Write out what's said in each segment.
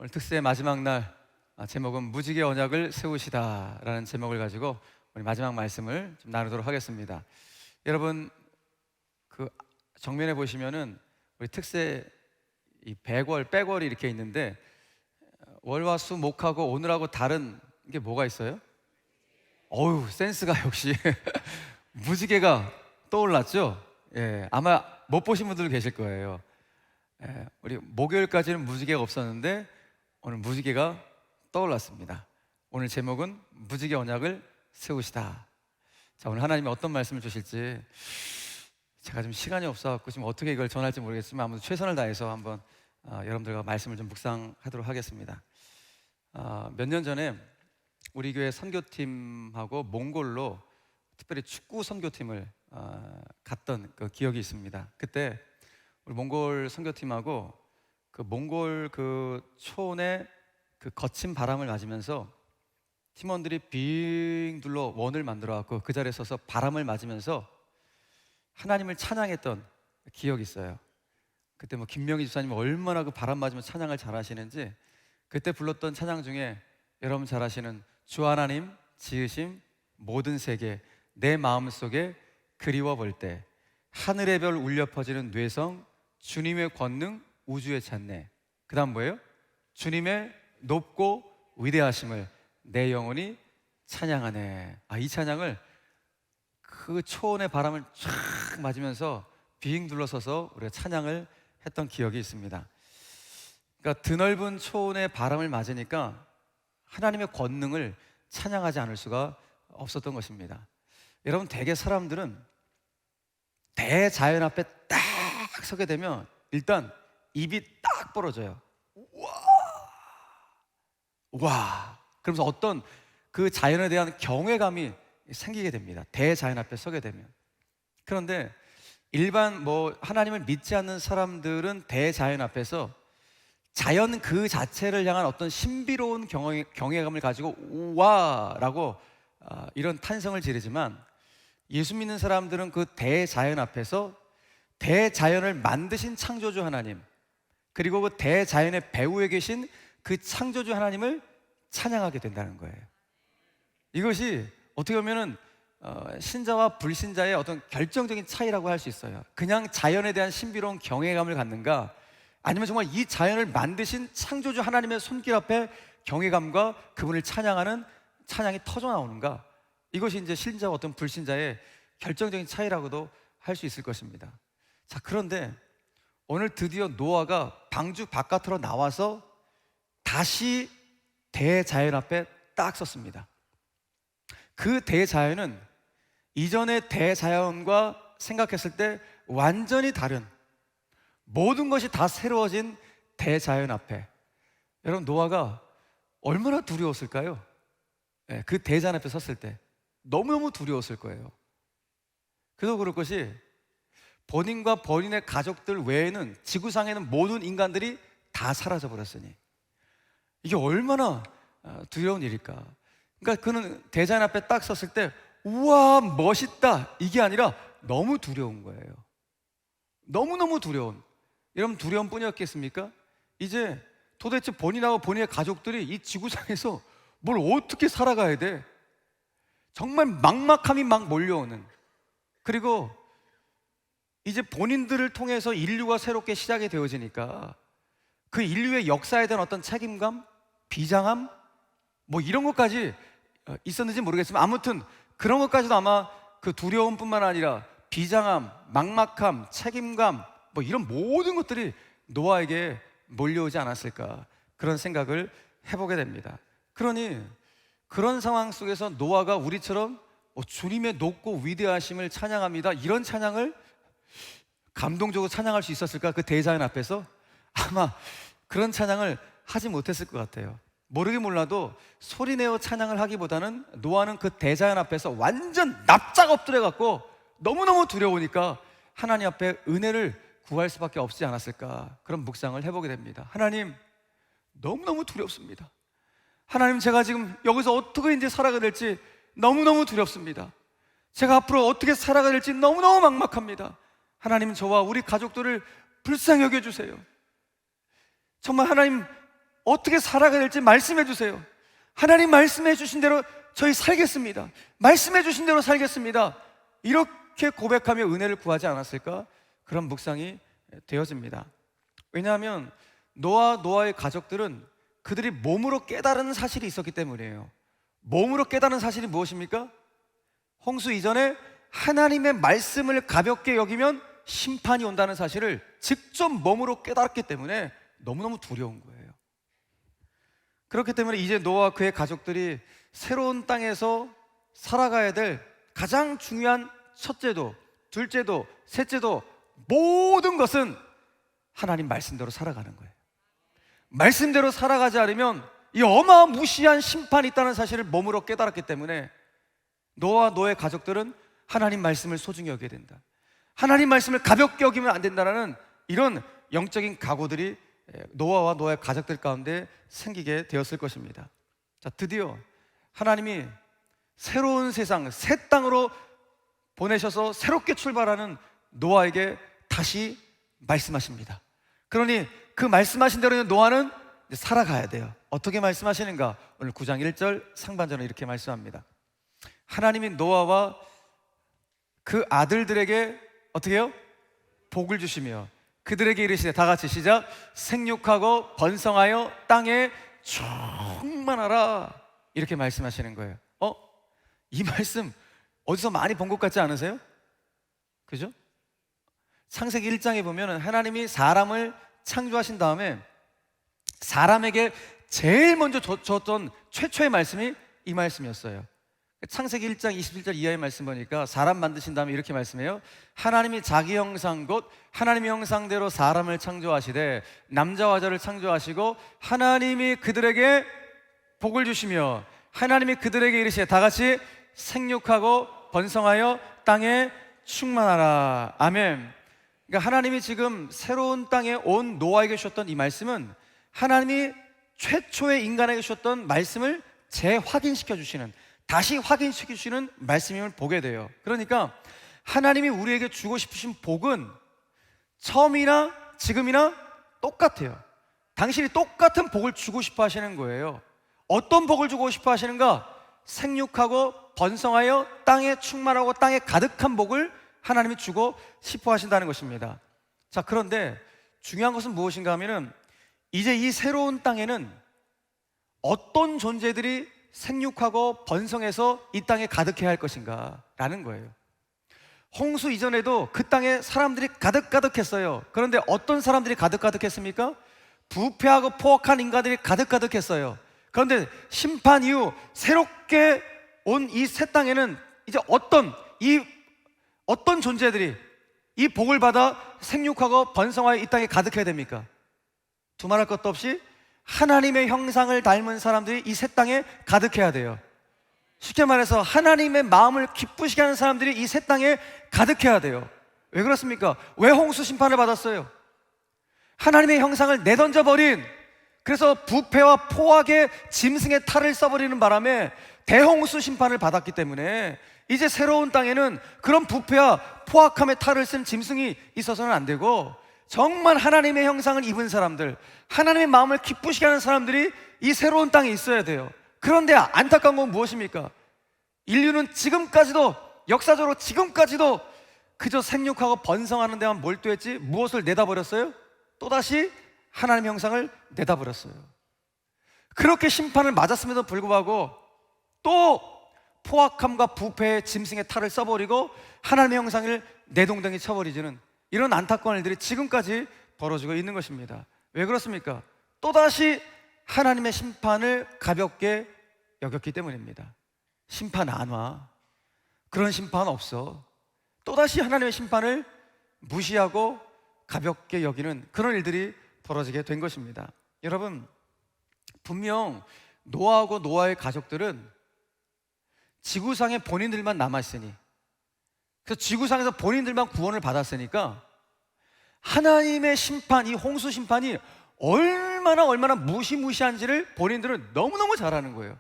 오늘 특세의 마지막 날, 제목은 무지개 언약을 세우시다라는 제목을 가지고 우리 마지막 말씀을 좀 나누도록 하겠습니다. 여러분, 그 정면에 보시면은 우리 특세 이 백월, 백월이 이렇게 있는데, 월화 수 목하고 오늘하고 다른 게 뭐가 있어요? 어우, 센스가 역시 무지개가 떠올랐죠? 예, 아마 못 보신 분들 계실 거예요. 예, 우리 목요일까지는 무지개가 없었는데 오늘 무지개가 떠올랐습니다. 오늘 제목은 무지개 언약을 세우시다. 자, 오늘 하나님이 어떤 말씀을 주실지 제가 좀 시간이 없어갖고 지금 어떻게 이걸 전할지 모르겠지만 아무튼 최선을 다해서 한번 여러분들과 말씀을 좀 묵상하도록 하겠습니다. 몇 년 전에 우리 교회 선교팀하고 몽골로 특별히 축구 선교팀을 갔던 그 기억이 있습니다. 그때 우리 몽골 선교팀하고 그 몽골 그 초원의 그 거친 바람을 맞으면서 팀원들이 빙 둘러 원을 만들어 갖고 그 자리에 서서 바람을 맞으면서 하나님을 찬양했던 기억이 있어요. 그때 뭐 김명희 집사님이 얼마나 그 바람 맞으면 찬양을 잘하시는지 그때 불렀던 찬양 중에 여러분 잘 아시는 주 하나님 지으심 모든 세계 내 마음속에 그리워 볼 때 하늘의 별 울려 퍼지는 뇌성 주님의 권능 우주의 찬내. 그 다음 뭐예요? 주님의 높고 위대하심을 내 영혼이 찬양하네. 이 찬양을 그 초원의 바람을 쫙 맞으면서 빙 둘러서서 우리가 찬양을 했던 기억이 있습니다. 그러니까 드넓은 초원의 바람을 맞으니까 하나님의 권능을 찬양하지 않을 수가 없었던 것입니다. 여러분, 대개 사람들은 대자연 앞에 딱 서게 되면 일단 입이 딱 벌어져요. 와, 그러면서 어떤 그 자연에 대한 경외감이 생기게 됩니다. 대자연 앞에 서게 되면. 그런데 일반 뭐 하나님을 믿지 않는 사람들은 대자연 앞에서 자연 그 자체를 향한 어떤 신비로운 경외감을 가지고 우와라고 이런 탄성을 지르지만, 예수 믿는 사람들은 그 대자연 앞에서 대자연을 만드신 창조주 하나님, 그리고 그 대자연의 배후에 계신 그 창조주 하나님을 찬양하게 된다는 거예요. 이것이 어떻게 보면은 신자와 불신자의 어떤 결정적인 차이라고 할 수 있어요. 그냥 자연에 대한 신비로운 경외감을 갖는가, 아니면 정말 이 자연을 만드신 창조주 하나님의 손길 앞에 경외감과 그분을 찬양하는 찬양이 터져 나오는가. 이것이 이제 신자와 어떤 불신자의 결정적인 차이라고도 할 수 있을 것입니다. 자, 그런데 오늘 드디어 노아가 방주 바깥으로 나와서 다시 대자연 앞에 딱 섰습니다. 그 대자연은 이전의 대자연과 생각했을 때 완전히 다른, 모든 것이 다 새로워진 대자연 앞에, 여러분, 노아가 얼마나 두려웠을까요? 네, 그 대자연 앞에 섰을 때 너무너무 두려웠을 거예요. 그래서 그럴 것이 본인과 본인의 가족들 외에는 지구상에는 모든 인간들이 다 사라져 버렸으니 이게 얼마나 두려운 일일까. 그러니까 그는 대자연 앞에 딱 섰을 때 우와 멋있다 이게 아니라 너무 두려운 거예요. 너무너무 두려운. 여러분, 두려움 뿐이었겠습니까? 이제 도대체 본인하고 본인의 가족들이 이 지구상에서 뭘 어떻게 살아가야 돼? 정말 막막함이 막 몰려오는, 그리고 이제 본인들을 통해서 인류가 새롭게 시작이 되어지니까 그 인류의 역사에 대한 어떤 책임감, 비장함, 뭐 이런 것까지 있었는지 모르겠지만 아무튼 그런 것까지도 아마 그 두려움뿐만 아니라 비장함, 막막함, 책임감, 뭐 이런 모든 것들이 노아에게 몰려오지 않았을까, 그런 생각을 해보게 됩니다. 그러니 그런 상황 속에서 노아가 우리처럼 주님의 높고 위대하심을 찬양합니다, 이런 찬양을 감동적으로 찬양할 수 있었을까? 그 대자연 앞에서 아마 그런 찬양을 하지 못했을 것 같아요. 모르긴 몰라도 소리내어 찬양을 하기보다는 노아는 그 대자연 앞에서 완전 납작 엎드려 갖고 너무너무 두려우니까 하나님 앞에 은혜를 구할 수밖에 없지 않았을까, 그런 묵상을 해보게 됩니다. 하나님, 너무너무 두렵습니다. 하나님, 제가 지금 여기서 어떻게 이제 살아가야 될지 너무너무 두렵습니다. 제가 앞으로 어떻게 살아가야 될지 너무너무 막막합니다. 하나님, 저와 우리 가족들을 불쌍히 여겨주세요. 정말 하나님, 어떻게 살아가야 될지 말씀해 주세요. 하나님 말씀해 주신 대로 저희 살겠습니다. 말씀해 주신 대로 살겠습니다. 이렇게 고백하며 은혜를 구하지 않았을까? 그런 묵상이 되어집니다. 왜냐하면 노아의 가족들은 그들이 몸으로 깨달은 사실이 있었기 때문이에요. 몸으로 깨달은 사실이 무엇입니까? 홍수 이전에 하나님의 말씀을 가볍게 여기면 심판이 온다는 사실을 직접 몸으로 깨달았기 때문에 너무너무 두려운 거예요. 그렇기 때문에 이제 노아와 그의 가족들이 새로운 땅에서 살아가야 될 가장 중요한 첫째도, 둘째도, 셋째도 모든 것은 하나님 말씀대로 살아가는 거예요. 말씀대로 살아가지 않으면 이 어마무시한 심판이 있다는 사실을 몸으로 깨달았기 때문에 노아와 노아의 가족들은 하나님 말씀을 소중히 여겨야 된다, 하나님 말씀을 가볍게 여기면 안 된다는 이런 영적인 각오들이 노아와 노아의 가족들 가운데 생기게 되었을 것입니다. 자, 드디어 하나님이 새로운 세상, 새 땅으로 보내셔서 새롭게 출발하는 노아에게 다시 말씀하십니다. 그러니 그 말씀하신 대로 노아는 살아가야 돼요. 어떻게 말씀하시는가? 오늘 9장 1절 상반절은 이렇게 말씀합니다. 하나님이 노아와 그 아들들에게 어떻게 해요? 복을 주시며 그들에게 이르시되, 다 같이 시작, 생육하고 번성하여 땅에 충만하라, 이렇게 말씀하시는 거예요. 이 말씀 어디서 많이 본 것 같지 않으세요? 그죠? 창세기 1장에 보면 하나님이 사람을 창조하신 다음에 사람에게 제일 먼저 줬던 최초의 말씀이 이 말씀이었어요. 창세기 1장 27절 이하의 말씀 보니까 사람 만드신 다음에 이렇게 말씀해요. 하나님이 자기 형상 곧 하나님의 형상대로 사람을 창조하시되 남자와 여자를 창조하시고 하나님이 그들에게 복을 주시며 하나님이 그들에게 이르시되, 다 같이 생육하고 번성하여 땅에 충만하라. 아멘. 그러니까 하나님이 지금 새로운 땅에 온 노아에게 주셨던 이 말씀은 하나님이 최초의 인간에게 주셨던 말씀을 재확인시켜 주시는, 다시 확인시켜 주시는 말씀임을 보게 돼요. 그러니까 하나님이 우리에게 주고 싶으신 복은 처음이나 지금이나 똑같아요. 당신이 똑같은 복을 주고 싶어 하시는 거예요. 어떤 복을 주고 싶어 하시는가? 생육하고 번성하여 땅에 충만하고 땅에 가득한 복을 하나님이 주고 싶어 하신다는 것입니다. 자, 그런데 중요한 것은 무엇인가 하면은 이제 이 새로운 땅에는 어떤 존재들이 생육하고 번성해서 이 땅에 가득해야 할 것인가 라는 거예요. 홍수 이전에도 그 땅에 사람들이 가득했어요. 그런데 어떤 사람들이 가득했습니까? 부패하고 포악한 인간들이 가득했어요. 그런데 심판 이후 새롭게 온 이 새 땅에는 이제 어떤 존재들이 이 복을 받아 생육하고 번성하여 이 땅에 가득해야 됩니까? 두말할 것도 없이 하나님의 형상을 닮은 사람들이 이 새 땅에 가득해야 돼요. 쉽게 말해서 하나님의 마음을 기쁘시게 하는 사람들이 이 새 땅에 가득해야 돼요. 왜 그렇습니까? 왜 홍수 심판을 받았어요? 하나님의 형상을 내던져버린, 그래서 부패와 포악의 짐승의 탈을 써버리는 바람에 대홍수 심판을 받았기 때문에 이제 새로운 땅에는 그런 부패와 포악함의 탈을 쓴 짐승이 있어서는 안 되고 정말 하나님의 형상을 입은 사람들, 하나님의 마음을 기쁘시게 하는 사람들이 이 새로운 땅에 있어야 돼요. 그런데 안타까운 건 무엇입니까? 인류는 지금까지도, 역사적으로 지금까지도 그저 생육하고 번성하는 데만 몰두했지 무엇을 내다버렸어요? 또다시 하나님의 형상을 내다버렸어요. 그렇게 심판을 맞았음에도 불구하고 또 포악함과 부패의 짐승의 탈을 써버리고 하나님의 형상을 내동댕이 쳐버리지는 이런 안타까운 일들이 지금까지 벌어지고 있는 것입니다. 왜 그렇습니까? 또다시 하나님의 심판을 가볍게 여겼기 때문입니다. 심판 안 와. 그런 심판 없어. 또다시 하나님의 심판을 무시하고 가볍게 여기는 그런 일들이 벌어지게 된 것입니다. 여러분, 분명 노아하고 노아의 가족들은 지구상에 본인들만 남아있으니, 그래서 지구상에서 본인들만 구원을 받았으니까 하나님의 심판, 이 홍수 심판이 얼마나 무시무시한지를 본인들은 너무너무 잘 아는 거예요.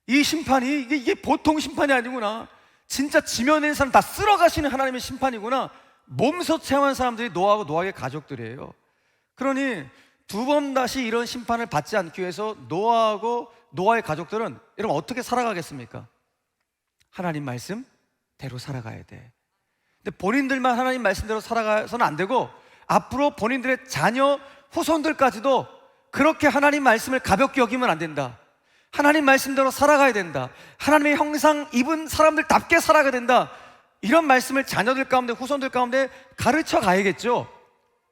이 심판이 이게 보통 심판이 아니구나, 진짜 지면에 있는 사람 다 쓸어가시는 하나님의 심판이구나, 몸소 체험한 사람들이 노아하고 노아의 가족들이에요. 그러니 두 번 다시 이런 심판을 받지 않기 위해서 노아하고 노아의 가족들은 여러분 어떻게 살아가겠습니까? 하나님 말씀대로 살아가야 돼. 근데 본인들만 하나님 말씀대로 살아가서는 안 되고 앞으로 본인들의 자녀, 후손들까지도 그렇게 하나님 말씀을 가볍게 여기면 안 된다. 하나님 말씀대로 살아가야 된다. 하나님의 형상 입은 사람들답게 살아가야 된다. 이런 말씀을 자녀들 가운데, 후손들 가운데 가르쳐 가야겠죠.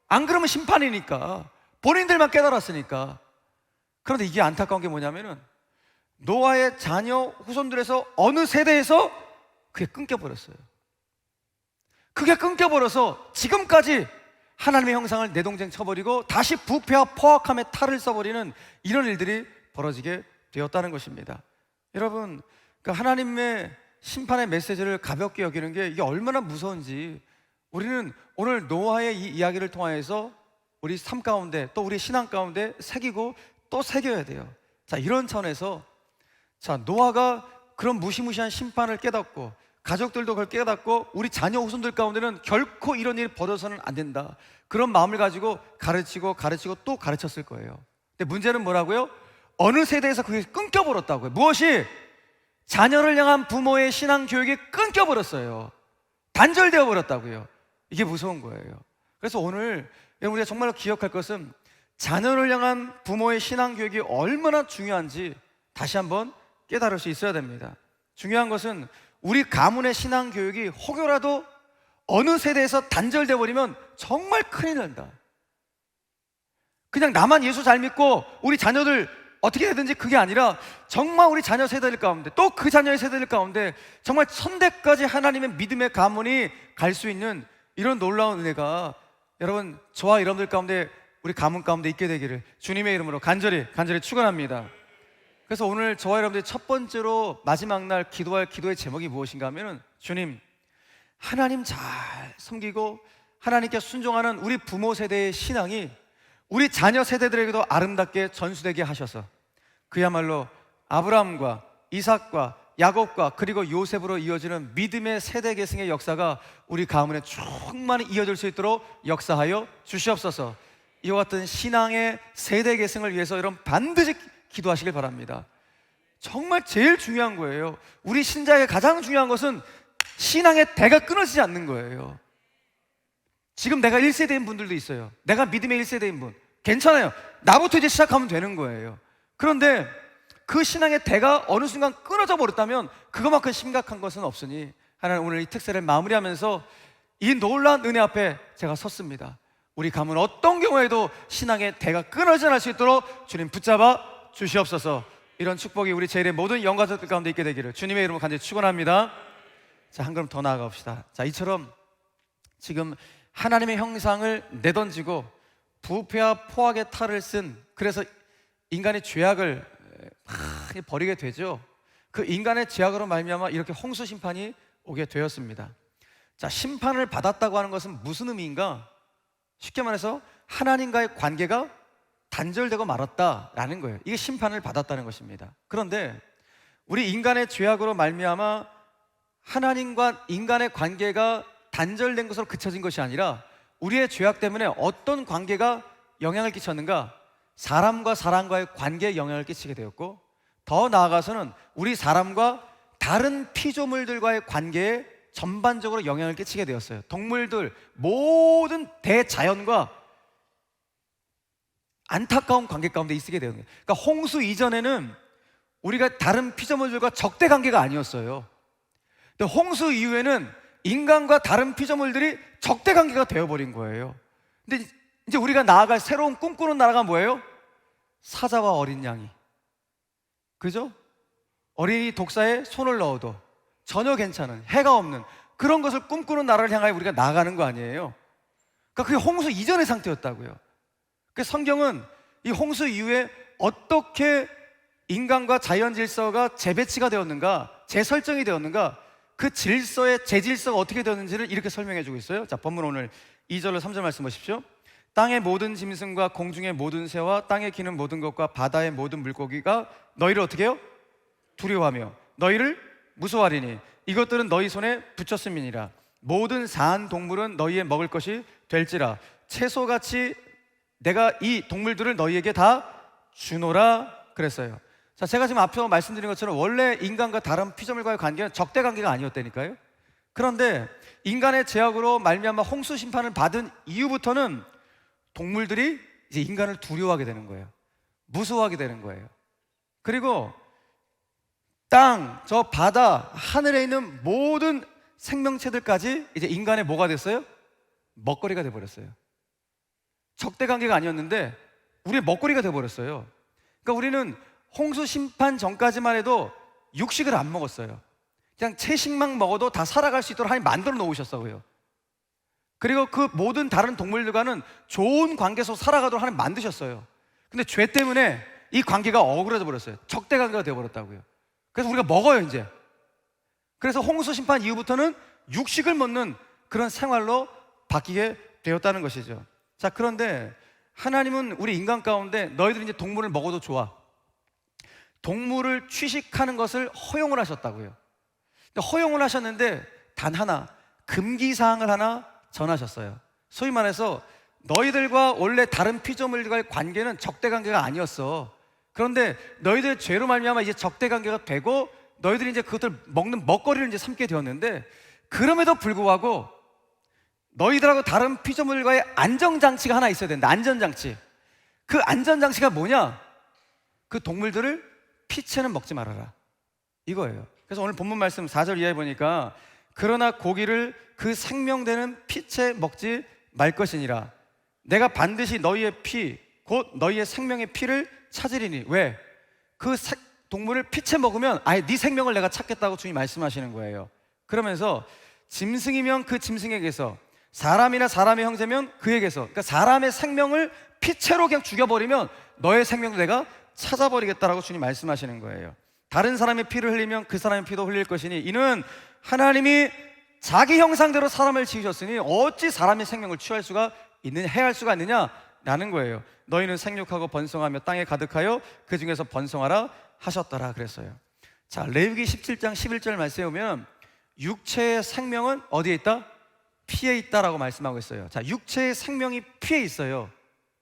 안 그러면 심판이니까. 본인들만 깨달았으니까. 그런데 이게 안타까운 게 뭐냐면은 노아의 자녀, 후손들에서 어느 세대에서 그게 끊겨버렸어요. 그게 끊겨버려서 지금까지 하나님의 형상을 내동댕 쳐버리고 다시 부패와 포악함의 탈을 써버리는 이런 일들이 벌어지게 되었다는 것입니다. 여러분, 그러니까 하나님의 심판의 메시지를 가볍게 여기는 게 이게 얼마나 무서운지 우리는 오늘 노아의 이 이야기를 통하여서 우리 삶 가운데 또 우리 신앙 가운데 새기고 또 새겨야 돼요. 자, 이런 차원에서 자, 노아가 그런 무시무시한 심판을 깨닫고 가족들도 그걸 깨닫고 우리 자녀 후손들 가운데는 결코 이런 일이 벌어서는 안 된다. 그런 마음을 가지고 가르치고 또 가르쳤을 거예요. 근데 문제는 뭐라고요? 어느 세대에서 그게 끊겨버렸다고요. 무엇이? 자녀를 향한 부모의 신앙 교육이 끊겨버렸어요. 단절되어 버렸다고요. 이게 무서운 거예요. 그래서 오늘 우리가 정말로 기억할 것은 자녀를 향한 부모의 신앙 교육이 얼마나 중요한지 다시 한번 깨달을 수 있어야 됩니다. 중요한 것은 우리 가문의 신앙 교육이 혹여라도 어느 세대에서 단절돼 버리면 정말 큰일 난다. 그냥 나만 예수 잘 믿고 우리 자녀들 어떻게 되든지 그게 아니라 정말 우리 자녀 세대들 가운데 또 그 자녀의 세대들 가운데 정말 천대까지 하나님의 믿음의 가문이 갈 수 있는 이런 놀라운 은혜가 여러분 저와 여러분들 가운데 우리 가문 가운데 있게 되기를 주님의 이름으로 간절히 축원합니다. 그래서 오늘 저와 여러분들이 첫 번째로 마지막 날 기도할 기도의 제목이 무엇인가 하면은 주님, 하나님 잘 섬기고 하나님께 순종하는 우리 부모 세대의 신앙이 우리 자녀 세대들에게도 아름답게 전수되게 하셔서 그야말로 아브라함과 이삭과 야곱과 그리고 요셉으로 이어지는 믿음의 세대 계승의 역사가 우리 가문에 충만히 이어질 수 있도록 역사하여 주시옵소서. 이와 같은 신앙의 세대 계승을 위해서 여러분 반드시 기도하시길 바랍니다. 정말 제일 중요한 거예요. 우리 신자에게 가장 중요한 것은 신앙의 대가 끊어지지 않는 거예요. 지금 내가 1세대인 분들도 있어요. 내가 믿음의 1세대인 분 괜찮아요. 나부터 이제 시작하면 되는 거예요. 그런데 그 신앙의 대가 어느 순간 끊어져 버렸다면 그것만큼 심각한 것은 없으니 하나님 오늘 이 특세를 마무리하면서 이 놀라운 은혜 앞에 제가 섰습니다. 우리 가문 어떤 경우에도 신앙의 대가 끊어지지 않을 수 있도록 주님 붙잡아 주시옵소서. 이런 축복이 우리 제일의 모든 영가족들 가운데 있게 되기를 주님의 이름으로 간절히 축원합니다. 자, 한 걸음 더 나아가 봅시다. 자, 이처럼 지금 하나님의 형상을 내던지고 부패와 포악의 탈을 쓴, 그래서 인간의 죄악을 많이 버리게 되죠. 그 인간의 죄악으로 말미암아 이렇게 홍수 심판이 오게 되었습니다. 자, 심판을 받았다고 하는 것은 무슨 의미인가? 쉽게 말해서 하나님과의 관계가 단절되고 말았다라는 거예요. 이게 심판을 받았다는 것입니다. 그런데 우리 인간의 죄악으로 말미암아 하나님과 인간의 관계가 단절된 것으로 그쳐진 것이 아니라 우리의 죄악 때문에 어떤 관계가 영향을 끼쳤는가? 사람과 사람과의 관계에 영향을 끼치게 되었고, 더 나아가서는 우리 사람과 다른 피조물들과의 관계에 전반적으로 영향을 끼치게 되었어요. 동물들, 모든 대자연과 안타까운 관계 가운데 있게 되는 거예요. 그러니까 홍수 이전에는 우리가 다른 피조물들과 적대 관계가 아니었어요. 근데 홍수 이후에는 인간과 다른 피조물들이 적대 관계가 되어버린 거예요. 근데 이제 우리가 나아갈 새로운 꿈꾸는 나라가 뭐예요? 사자와 어린 양이, 그죠? 어린이 독사에 손을 넣어도 전혀 괜찮은, 해가 없는 그런 것을 꿈꾸는 나라를 향하여 우리가 나아가는 거 아니에요? 그러니까 그게 홍수 이전의 상태였다고요. 그래서 성경은 이 홍수 이후에 어떻게 인간과 자연 질서가 재배치가 되었는가, 재설정이 되었는가, 그 질서의 재질서가 어떻게 되었는지를 이렇게 설명해 주고 있어요. 자, 본문 오늘 2절로 3절 말씀 보십시오. 땅의 모든 짐승과 공중의 모든 새와 땅에 기는 모든 것과 바다의 모든 물고기가 너희를 어떻게 해요? 두려워하며 너희를 무서워하리니 이것들은 너희 손에 붙였음이니라. 모든 사한 동물은 너희의 먹을 것이 될지라. 채소같이 내가 이 동물들을 너희에게 다 주노라 그랬어요. 자, 제가 지금 앞서 말씀드린 것처럼 원래 인간과 다른 피조물과의 관계는 적대 관계가 아니었다니까요. 그런데 인간의 죄악으로 말미암아 홍수 심판을 받은 이후부터는 동물들이 이제 인간을 두려워하게 되는 거예요. 무서워하게 되는 거예요. 그리고 땅, 저 바다, 하늘에 있는 모든 생명체들까지 이제 인간의 뭐가 됐어요? 먹거리가 돼버렸어요. 적대 관계가 아니었는데 우리의 먹거리가 돼버렸어요. 그러니까 우리는 홍수 심판 전까지만 해도 육식을 안 먹었어요. 그냥 채식만 먹어도 다 살아갈 수 있도록 하나님 만들어 놓으셨어요. 그리고 그 모든 다른 동물들과는 좋은 관계 속 살아가도록 하나님 만드셨어요. 근데 죄 때문에 이 관계가 어그러져 버렸어요. 적대 관계가 되어버렸다고요. 그래서 우리가 먹어요 이제. 그래서 홍수 심판 이후부터는 육식을 먹는 그런 생활로 바뀌게 되었다는 것이죠. 자, 그런데 하나님은 우리 인간 가운데 너희들이 이제 동물을 먹어도 좋아, 동물을 취식하는 것을 허용을 하셨다고요. 허용을 하셨는데 단 하나, 금기사항을 하나 전하셨어요. 소위 말해서 너희들과 원래 다른 피조물과의 관계는 적대 관계가 아니었어. 그런데 너희들 죄로 말미암아 이제 적대 관계가 되고 너희들이 이제 그것을 먹는 먹거리를 이제 삼게 되었는데, 그럼에도 불구하고 너희들하고 다른 피조물과의 안전장치가 하나 있어야 된다. 안전장치. 그 안전장치가 뭐냐? 그 동물들을 피채는 먹지 말아라, 이거예요. 그래서 오늘 본문 말씀 4절 이하에 보니까 그러나 고기를 그 생명되는 피채 먹지 말 것이니라. 내가 반드시 너희의 피 곧 너희의 생명의 피를 찾으리니. 왜? 그 동물을 피채 먹으면 아예 네 생명을 내가 찾겠다고 주님이 말씀하시는 거예요. 그러면서 짐승이면 그 짐승에게서, 사람이나 사람의 형제면 그에게서, 그러니까 사람의 생명을 피채로 그냥 죽여버리면 너의 생명도 내가 찾아버리겠다라고 주님 말씀하시는 거예요. 다른 사람의 피를 흘리면 그 사람의 피도 흘릴 것이니 이는 하나님이 자기 형상대로 사람을 지으셨으니 어찌 사람의 생명을 취할 수가 있느냐, 해할 수가 있느냐라는 거예요. 너희는 생육하고 번성하며 땅에 가득하여 그 중에서 번성하라 하셨더라 그랬어요. 자, 레위기 17장 11절 말씀에 보면 육체의 생명은 어디에 있다? 피에 있다라고 말씀하고 있어요. 자, 육체의 생명이 피에 있어요.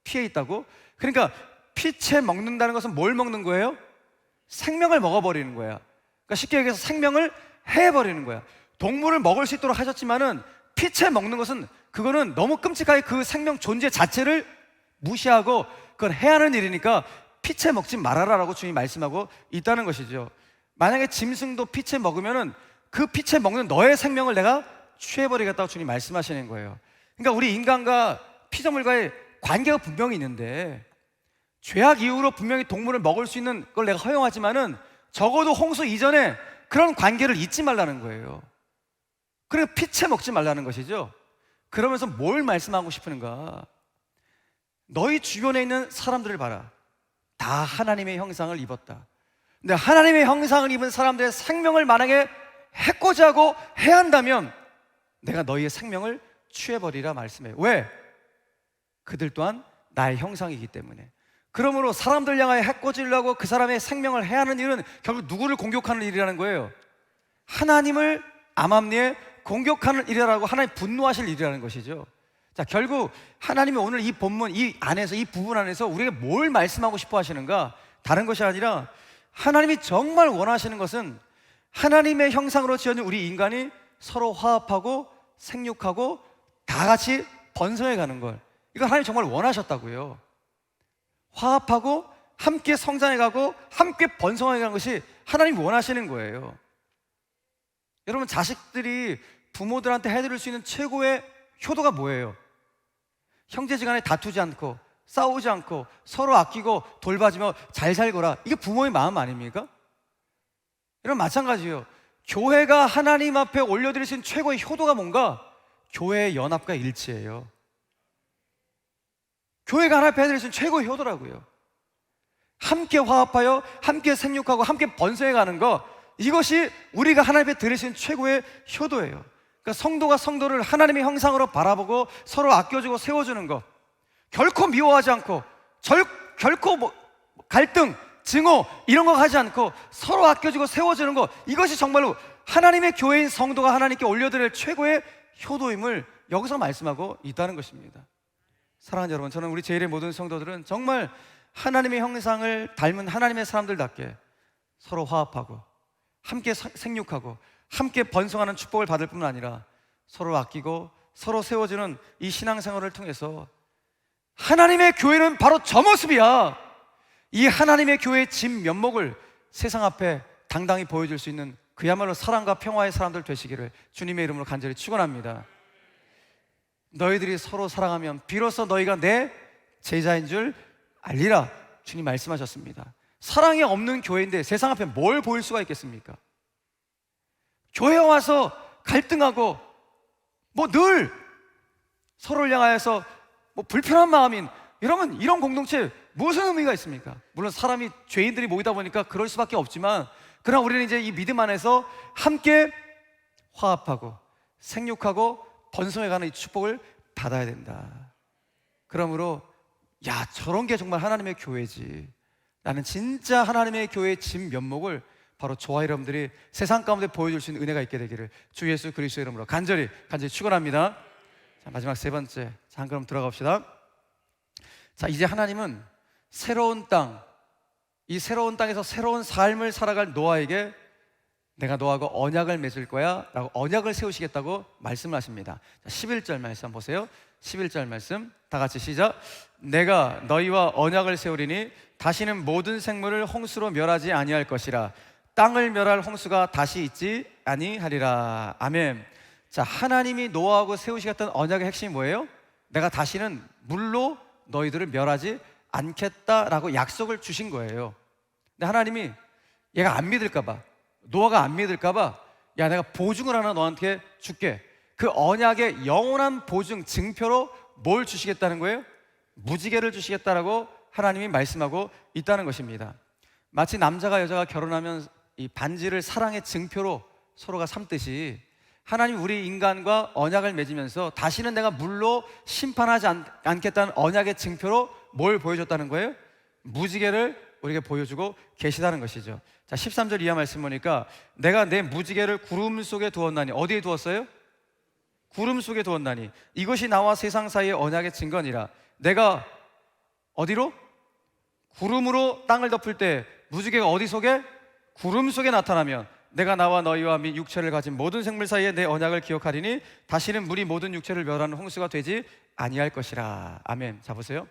피에 있다고? 그러니까 피채 먹는다는 것은 뭘 먹는 거예요? 생명을 먹어버리는 거야. 그러니까 쉽게 얘기해서 생명을 해버리는 거야. 동물을 먹을 수 있도록 하셨지만은 피채 먹는 것은, 그거는 너무 끔찍하게 그 생명 존재 자체를 무시하고 그건 해야 하는 일이니까 피채 먹지 말아라라고 주님이 말씀하고 있다는 것이죠. 만약에 짐승도 피채 먹으면은 그 피채 먹는 너의 생명을 내가 취해버리겠다고 주님이 말씀하시는 거예요. 그러니까 우리 인간과 피조물과의 관계가 분명히 있는데, 죄악 이후로 분명히 동물을 먹을 수 있는 걸 내가 허용하지만은 적어도 홍수 이전에 그런 관계를 잊지 말라는 거예요. 그리고 피채 먹지 말라는 것이죠. 그러면서 뭘 말씀하고 싶은가? 너희 주변에 있는 사람들을 봐라. 다 하나님의 형상을 입었다. 근데 하나님의 형상을 입은 사람들의 생명을 만약에 해코지 하고 해야 한다면 내가 너희의 생명을 취해버리라 말씀해요. 왜? 그들 또한 나의 형상이기 때문에. 그러므로 사람들 향하여 해코지려고 그 사람의 생명을 해야 하는 일은 결국 누구를 공격하는 일이라는 거예요? 하나님을 암암리에 공격하는 일이라고, 하나님 분노하실 일이라는 것이죠. 자, 결국 하나님이 오늘 이 본문 이 안에서, 이 부분 안에서 우리에게 뭘 말씀하고 싶어 하시는가? 다른 것이 아니라 하나님이 정말 원하시는 것은 하나님의 형상으로 지어진 우리 인간이 서로 화합하고 생육하고 다 같이 번성해 가는 걸, 이거 하나님 정말 원하셨다고요. 화합하고 함께 성장해 가고 함께 번성해 가는 것이 하나님이 원하시는 거예요. 여러분, 자식들이 부모들한테 해드릴 수 있는 최고의 효도가 뭐예요? 형제지간에 다투지 않고 싸우지 않고 서로 아끼고 돌봐주며 잘 살거라. 이게 부모의 마음 아닙니까? 여러분, 마찬가지예요. 교회가 하나님 앞에 올려드릴 수 있는 최고의 효도가 뭔가? 교회의 연합과 일치예요. 교회가 하나님 앞에 해드릴 수 있는 최고의 효도라고요. 함께 화합하여 함께 생육하고 함께 번성해가는 것, 이것이 우리가 하나님 앞에 드릴 수 있는 최고의 효도예요. 그러니까 성도가 성도를 하나님의 형상으로 바라보고 서로 아껴주고 세워주는 것, 결코 미워하지 않고 결코 갈등, 증오 이런 거 하지 않고 서로 아껴주고 세워주는 것, 이것이 정말로 하나님의 교회인 성도가 하나님께 올려드릴 최고의 효도임을 여기서 말씀하고 있다는 것입니다. 사랑하는 여러분, 저는 우리 제일의 모든 성도들은 정말 하나님의 형상을 닮은 하나님의 사람들답게 서로 화합하고 함께 생육하고 함께 번성하는 축복을 받을 뿐만 아니라 서로 아끼고 서로 세워주는 이 신앙생활을 통해서 하나님의 교회는 바로 저 모습이야. 이 하나님의 교회의 진면목을 세상 앞에 당당히 보여줄 수 있는 그야말로 사랑과 평화의 사람들 되시기를 주님의 이름으로 간절히 축원합니다. 너희들이 서로 사랑하면 비로소 너희가 내 제자인 줄 알리라, 주님 말씀하셨습니다. 사랑이 없는 교회인데 세상 앞에 뭘 보일 수가 있겠습니까? 교회 와서 갈등하고 늘 서로를 향하여서 불편한 마음인, 여러분, 이런 공동체 무슨 의미가 있습니까? 물론 사람이, 죄인들이 모이다 보니까 그럴 수밖에 없지만, 그러나 우리는 이제 이 믿음 안에서 함께 화합하고 생육하고 번성해가는 이 축복을 받아야 된다. 그러므로 저런 게 정말 하나님의 교회지, 나는 진짜 하나님의 교회의 진면목을 바로 저와 여러분들이 세상 가운데 보여줄 수 있는 은혜가 있게 되기를 주 예수 그리스도의 이름으로 간절히 축원합니다. 자, 마지막 세 번째, 자, 한 걸음 들어갑시다. 자, 이제 하나님은 새로운 땅, 이 새로운 땅에서 새로운 삶을 살아갈 노아에게 내가 너하고 언약을 맺을 거야 라고 언약을 세우시겠다고 말씀을 하십니다. 자, 11절 말씀 한번 보세요. 11절 말씀 다 같이 시작. 내가 너희와 언약을 세우리니 다시는 모든 생물을 홍수로 멸하지 아니할 것이라. 땅을 멸할 홍수가 다시 있지 아니하리라. 아멘. 자, 하나님이 노아하고 세우시겠다는 언약의 핵심이 뭐예요? 내가 다시는 물로 너희들을 멸하지 않겠다라고 약속을 주신 거예요. 근데 하나님이 얘가 안 믿을까 봐, 노아가 안 믿을까 봐, 내가 보증을 하나 너한테 줄게. 그 언약의 영원한 보증, 증표로 뭘 주시겠다는 거예요? 무지개를 주시겠다라고 하나님이 말씀하고 있다는 것입니다. 마치 남자가 여자가 결혼하면 이 반지를 사랑의 증표로 서로가 삼듯이, 하나님 우리 인간과 언약을 맺으면서 다시는 내가 물로 심판하지 않겠다는 언약의 증표로 뭘 보여줬다는 거예요? 무지개를 우리에게 보여주고 계시다는 것이죠. 자, 13절 이하 말씀 보니까 내가 내 무지개를 구름 속에 두었나니, 어디에 두었어요? 구름 속에 두었나니 이것이 나와 세상 사이의 언약의 증거니라. 내가 어디로? 구름으로 땅을 덮을 때 무지개가 어디 속에? 구름 속에 나타나면 내가 나와 너희와 및 육체를 가진 모든 생물 사이에 내 언약을 기억하리니 다시는 물이 모든 육체를 멸하는 홍수가 되지 아니할 것이라. 아멘. 자, 보세요.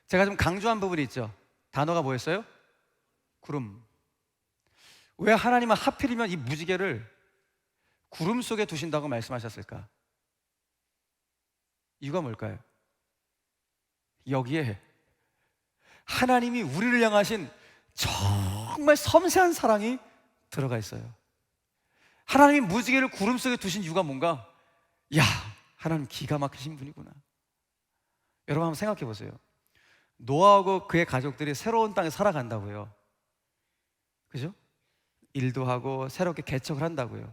제가 좀 강조한 부분이 있죠. 단어가 뭐였어요? 구름. 왜 하나님은 하필이면 이 무지개를 구름 속에 두신다고 말씀하셨을까? 이유가 뭘까요? 여기에 하나님이 우리를 향하신 정말 섬세한 사랑이 들어가 있어요. 하나님이 무지개를 구름 속에 두신 이유가 뭔가? 하나님 기가 막히신 분이구나. 여러분 한번 생각해 보세요. 노아하고 그의 가족들이 새로운 땅에 살아간다고요. 그죠? 일도 하고 새롭게 개척을 한다고요.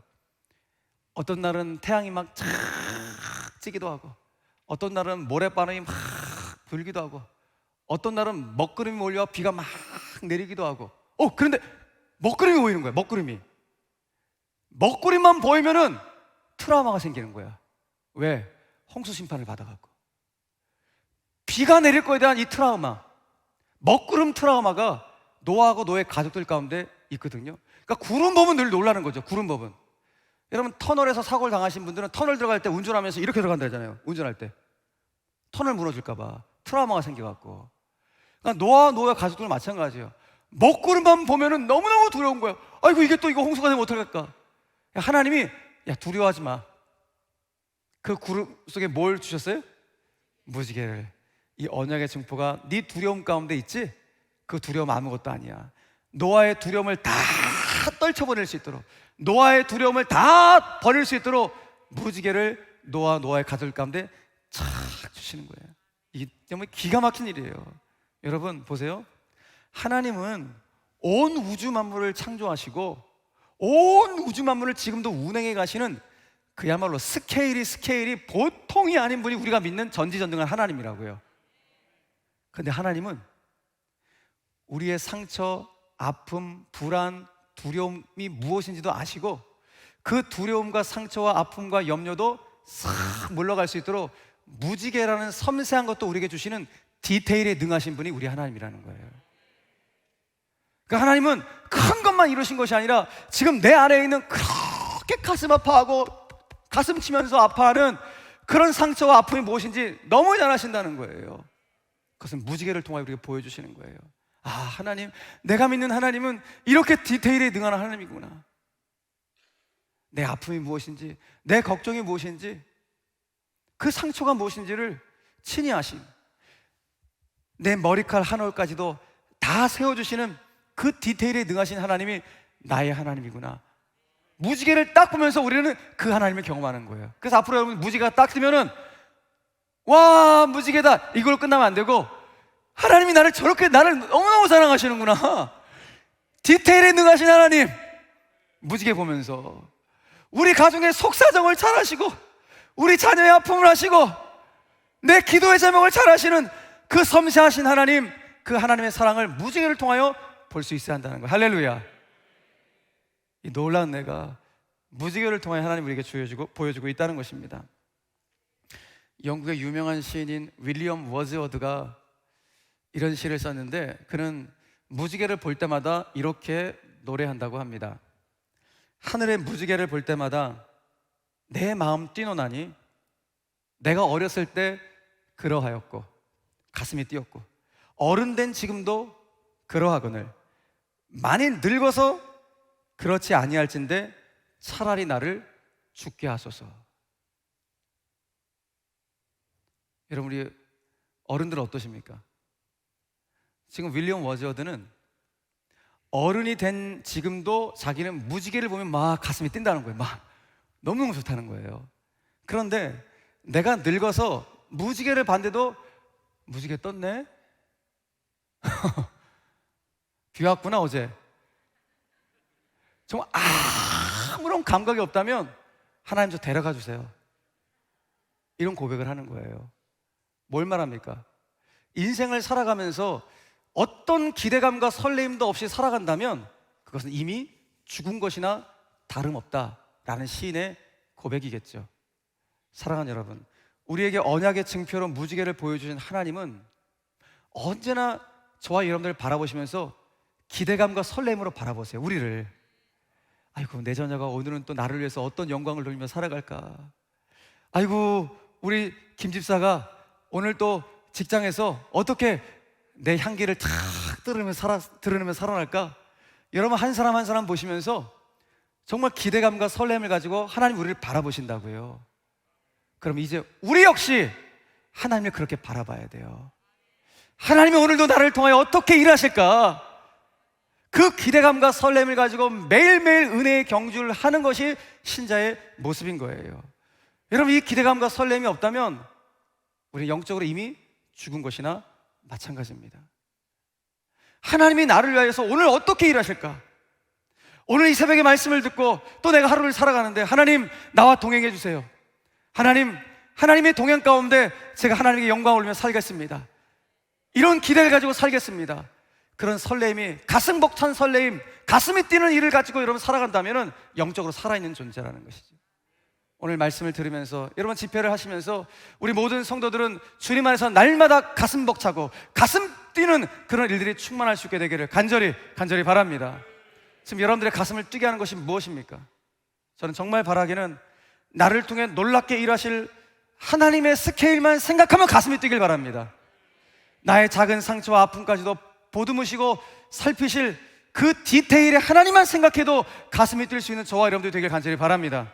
어떤 날은 태양이 막 착 찌기도 하고, 어떤 날은 모래바람이 막 불기도 하고, 어떤 날은 먹구름이 몰려 비가 막 내리기도 하고. 그런데 먹구름이 보이는 거야. 먹구름만 보이면은 트라우마가 생기는 거야. 왜? 홍수 심판을 받아갖고. 비가 내릴 거에 대한 이 트라우마, 먹구름 트라우마가 노아하고 노아의 가족들 가운데 있거든요. 그러니까 구름 보면 늘 놀라는 거죠. 구름 보면. 여러분, 터널에서 사고를 당하신 분들은 터널 들어갈 때 운전하면서 이렇게 들어간다잖아요. 운전할 때 터널 무너질까 봐 트라우마가 생겨갖고. 그러니까 노아의 가족들은 마찬가지예요. 먹구름만 보면은 너무너무 두려운 거예요. 아이고, 이게 또 이거 홍수가 되면 어떡할까? 하나님이 두려워하지 마. 그 구름 속에 뭘 주셨어요? 무지개를. 이 언약의 증표가 네 두려움 가운데 있지? 그 두려움 아무것도 아니야. 노아의 두려움을 다 떨쳐버릴 수 있도록, 노아의 두려움을 다 버릴 수 있도록 무지개를 노아의 가족 가운데 착 주시는 거예요. 이게 정말 기가 막힌 일이에요. 여러분 보세요. 하나님은 온 우주 만물을 창조하시고 온 우주 만물을 지금도 운행해 가시는 그야말로 스케일이 보통이 아닌 분이 우리가 믿는 전지전능한 하나님이라고요. 근데 하나님은 우리의 상처, 아픔, 불안, 두려움이 무엇인지도 아시고 그 두려움과 상처와 아픔과 염려도 싹 물러갈 수 있도록 무지개라는 섬세한 것도 우리에게 주시는 디테일에 능하신 분이 우리 하나님이라는 거예요. 그러니까 하나님은 큰 것만 이루신 것이 아니라 지금 내 안에 있는 그렇게 가슴 아파하고 가슴 치면서 아파하는 그런 상처와 아픔이 무엇인지 너무 잘 아신다는 거예요. 그것은 무지개를 통하여 우리에게 보여주시는 거예요. 아, 하나님, 내가 믿는 하나님은 이렇게 디테일에 능한 하나님이구나. 내 아픔이 무엇인지, 내 걱정이 무엇인지, 그 상처가 무엇인지를 친히 아심, 내 머리칼 한 올까지도 다 세워주시는 그 디테일에 능하신 하나님이 나의 하나님이구나. 무지개를 딱 보면서 우리는 그 하나님을 경험하는 거예요. 그래서 앞으로 여러분 무지개가 딱 뜨면은 와, 무지개다, 이걸 끝나면 안 되고 하나님이 나를 저렇게, 나를 너무너무 사랑하시는구나. 디테일에 능하신 하나님, 무지개 보면서 우리 가정의 속사정을 잘 아시고 우리 자녀의 아픔을 아시고 내 기도의 제목을 잘 아시는 그 섬세하신 하나님, 그 하나님의 사랑을 무지개를 통하여 볼 수 있어야 한다는 거예요. 할렐루야. 이 놀라운 내가 무지개를 통하여 하나님 우리에게 보여주고 있다는 것입니다. 영국의 유명한 시인인 윌리엄 워즈워드가 이런 시를 썼는데, 그는 무지개를 볼 때마다 이렇게 노래한다고 합니다. 하늘의 무지개를 볼 때마다 내 마음 뛰노나니 내가 어렸을 때 그러하였고 가슴이 뛰었고 어른 된 지금도 그러하거늘 만일 늙어서 그렇지 아니할진대 차라리 나를 죽게 하소서. 여러분, 우리 어른들은 어떠십니까? 지금 윌리엄 워즈워드는 어른이 된 지금도 자기는 무지개를 보면 막 가슴이 뛴다는 거예요. 막 너무너무 좋다는 거예요. 그런데 내가 늙어서 무지개를 봤는데도 무지개 떴네? 비 왔구나 어제. 정말 아무런 감각이 없다면 하나님 저 데려가 주세요. 이런 고백을 하는 거예요. 뭘 말합니까? 인생을 살아가면서 어떤 기대감과 설레임도 없이 살아간다면 그것은 이미 죽은 것이나 다름없다라는 시인의 고백이겠죠. 사랑하는 여러분, 우리에게 언약의 증표로 무지개를 보여주신 하나님은 언제나 저와 여러분들 바라보시면서 기대감과 설렘으로 바라보세요. 우리를. 아이고, 내 자녀가 오늘은 또 나를 위해서 어떤 영광을 돌리며 살아갈까. 아이고, 우리 김 집사가 오늘 또 직장에서 어떻게 내 향기를 탁 드러내며 살아날까. 여러분, 한 사람 한 사람 보시면서 정말 기대감과 설렘을 가지고 하나님 우리를 바라보신다고요. 그럼 이제 우리 역시 하나님을 그렇게 바라봐야 돼요. 하나님이 오늘도 나를 통하여 어떻게 일하실까? 그 기대감과 설렘을 가지고 매일매일 은혜의 경주를 하는 것이 신자의 모습인 거예요. 여러분, 이 기대감과 설렘이 없다면 우리 영적으로 이미 죽은 것이나 마찬가지입니다. 하나님이 나를 위하여서 오늘 어떻게 일하실까? 오늘 이 새벽에 말씀을 듣고 또 내가 하루를 살아가는데 하나님 나와 동행해 주세요. 하나님의 동행 가운데 제가 하나님께 영광을 올리며 살겠습니다. 이런 기대를 가지고 살겠습니다. 그런 설렘이, 가슴 벅찬 설렘, 가슴이 뛰는 일을 가지고 여러분 살아간다면 영적으로 살아있는 존재라는 것이죠. 오늘 말씀을 들으면서 여러분 집회를 하시면서 우리 모든 성도들은 주님 안에서 날마다 가슴 벅차고 가슴 뛰는 그런 일들이 충만할 수 있게 되기를 간절히 바랍니다. 지금 여러분들의 가슴을 뛰게 하는 것이 무엇입니까? 저는 정말 바라기는 나를 통해 놀랍게 일하실 하나님의 스케일만 생각하면 가슴이 뛰길 바랍니다. 나의 작은 상처와 아픔까지도 보듬으시고 살피실 그 디테일에 하나님만 생각해도 가슴이 뛸 수 있는 저와 여러분들이 되길 간절히 바랍니다.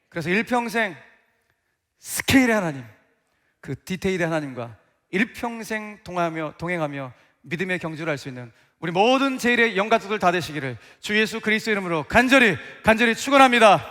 그래서 일평생 스케일의 하나님, 그 디테일의 하나님과 일평생 동행하며 믿음의 경주를 할 수 있는 우리 모든 제1의 영가족들 다 되시기를 주 예수 그리스도 이름으로 간절히 축원합니다.